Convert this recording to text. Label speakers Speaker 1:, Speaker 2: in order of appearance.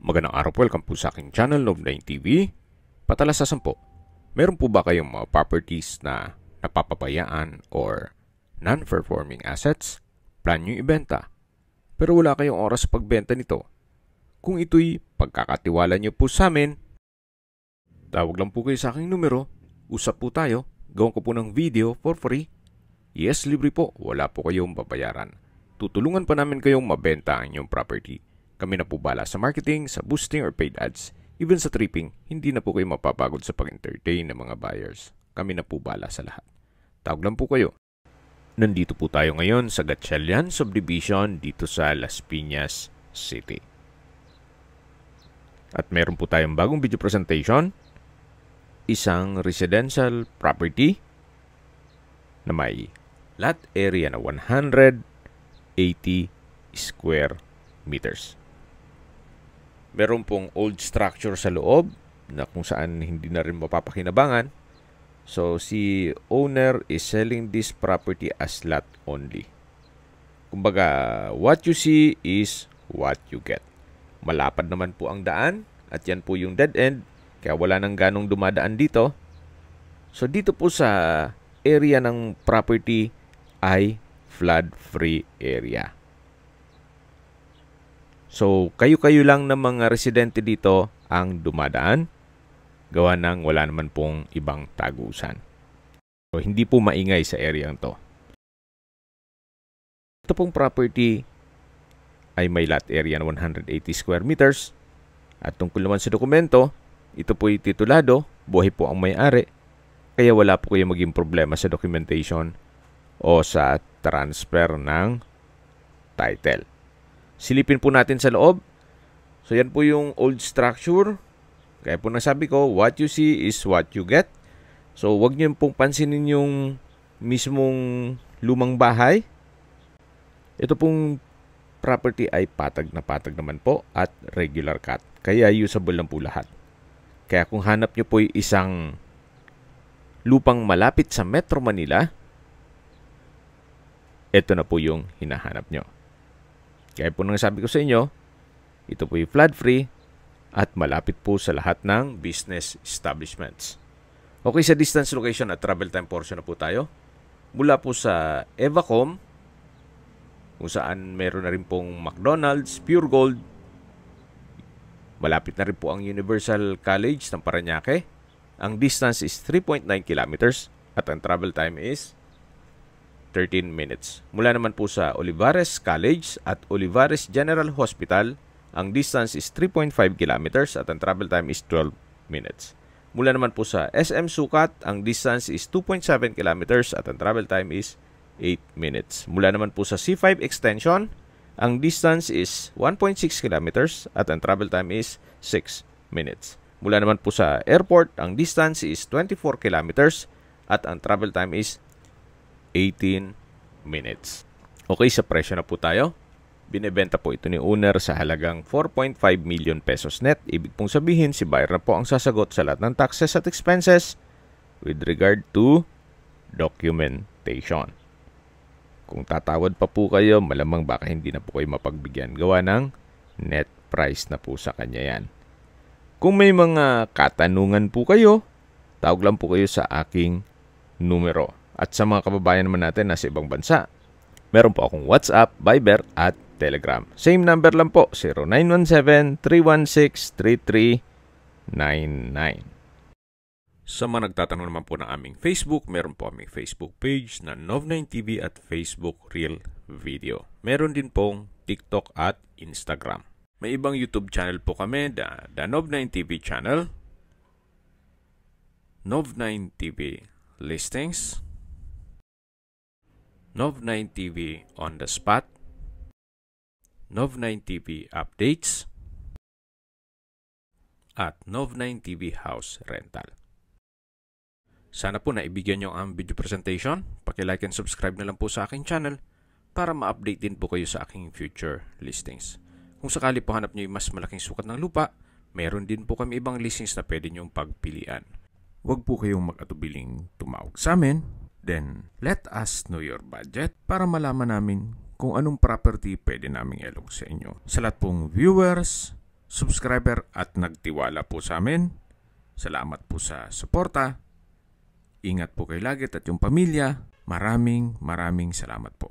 Speaker 1: Magandang araw po, welcome po sa aking channel, Nov9 TV. Patalasasan po, meron po ba kayong mga properties na napapabayaan or non-performing assets? Plan nyo ibenta, pero wala kayong oras sa pagbenta nito. Kung ito'y pagkakatiwala nyo po sa amin, tawag lang po kayo sa aking numero, usap po tayo, gawin ko po ng video for free. Yes, libre po, wala po kayong babayaran. Tutulungan pa namin kayong mabenta ang inyong property. Kami na po bala sa marketing, sa boosting or paid ads. Even sa tripping, hindi na po kayo mapapagod sa pag-entertain ng mga buyers. Kami na po bala sa lahat. Tawag lang po kayo. Nandito po tayo ngayon sa Gatchalian Subdivision dito sa Las Piñas City. At meron po tayong bagong video presentation. Isang residential property na may lot area na 180 square meters. Meron pong old structure sa loob na kung saan hindi na rin mapapakinabangan. So, si owner is selling this property as lot only. Kumbaga, what you see is what you get. Malapad naman po ang daan at yan po yung dead end. Kaya wala nang ganong dumadaan dito. So, dito po sa area ng property ay flood-free area. So, kayo-kayo lang ng mga residente dito ang dumadaan. Gawa ng wala naman pong ibang tagusan. So, hindi po maingay sa area to. Ito pong property ay may lot area na 180 square meters. At tungkol naman sa dokumento, ito po'y titulado, buhay po ang may-ari. Kaya wala po kayo maging problema sa documentation o sa transfer ng title. Silipin po natin sa loob. So, yan po yung old structure. Kaya po nasabi ko, what you see is what you get. So, wag niyo pong pansinin yung mismong lumang bahay. Ito pong property ay patag na patag naman po at regular cut. Kaya usable lang po lahat. Kaya kung hanap niyo po isang lupang malapit sa Metro Manila, ito na po yung hinahanap nyo. Kaya po nang sabi ko sa inyo, ito po yung flood-free at malapit po sa lahat ng business establishments. Okay, sa distance, location at travel time portion na po tayo. Mula po sa Evacom, kung saan meron na rin pong McDonald's, Pure Gold. Malapit na rin po ang Universal College ng Parañaque. Ang distance is 3.9 kilometers at ang travel time is 13 minutes. Mula naman po sa Olivares College at Olivares General Hospital, ang distance is 3.5 kilometers at ang travel time is 12 minutes. Mula naman po sa SM Sukat, ang distance is 2.7 kilometers at ang travel time is 8 minutes. Mula naman po sa C5 Extension, ang distance is 1.6 kilometers at ang travel time is 6 minutes. Mula naman po sa airport, ang distance is 24 kilometers at ang travel time is 18 minutes. Okay, sa presyo na po tayo. Binebenta po ito ni owner sa halagang 4.5 million pesos net. Ibig pong sabihin, si buyer na po ang sasagot sa lahat ng taxes at expenses with regard to documentation. Kung tatawad pa po kayo, malamang baka hindi na po kayo mapagbigyan. Gawa ng net price na po sa kanya yan. Kung may mga katanungan po kayo, tawag lang po kayo sa aking numero. At sa mga kababayan naman natin na sa ibang bansa, meron po akong WhatsApp, Viber at Telegram. Same number lang po, 0917-316-3399. Sa mga nagtatanong naman po ng aming Facebook, meron po aming Facebook page na Nov9 TV at Facebook Reel Video. Meron din pong TikTok at Instagram. May ibang YouTube channel po kami, the Nov9 TV channel, Nov9 TV Listings, Nov9 TV On The Spot, Nov9 TV Updates, at Nov9 TV House Rental. Sana po naibigyan nyo ang video presentation. Paki-like and subscribe na lang po sa aking channel para ma-update din po kayo sa aking future listings. Kung sakali po hanap nyo yung mas malaking sukat ng lupa, meron din po kami ibang listings na pwede nyong pagpilian. Huwag po kayong mag-atubiling tumawag sa amin. Then, let us know your budget para malaman namin kung anong property pwede naming ilog sa inyo. Sa lahat pong viewers, subscriber at nagtiwala po sa amin. Salamat po sa suporta. Ingat po kayo lagi at yung pamilya. Maraming salamat po.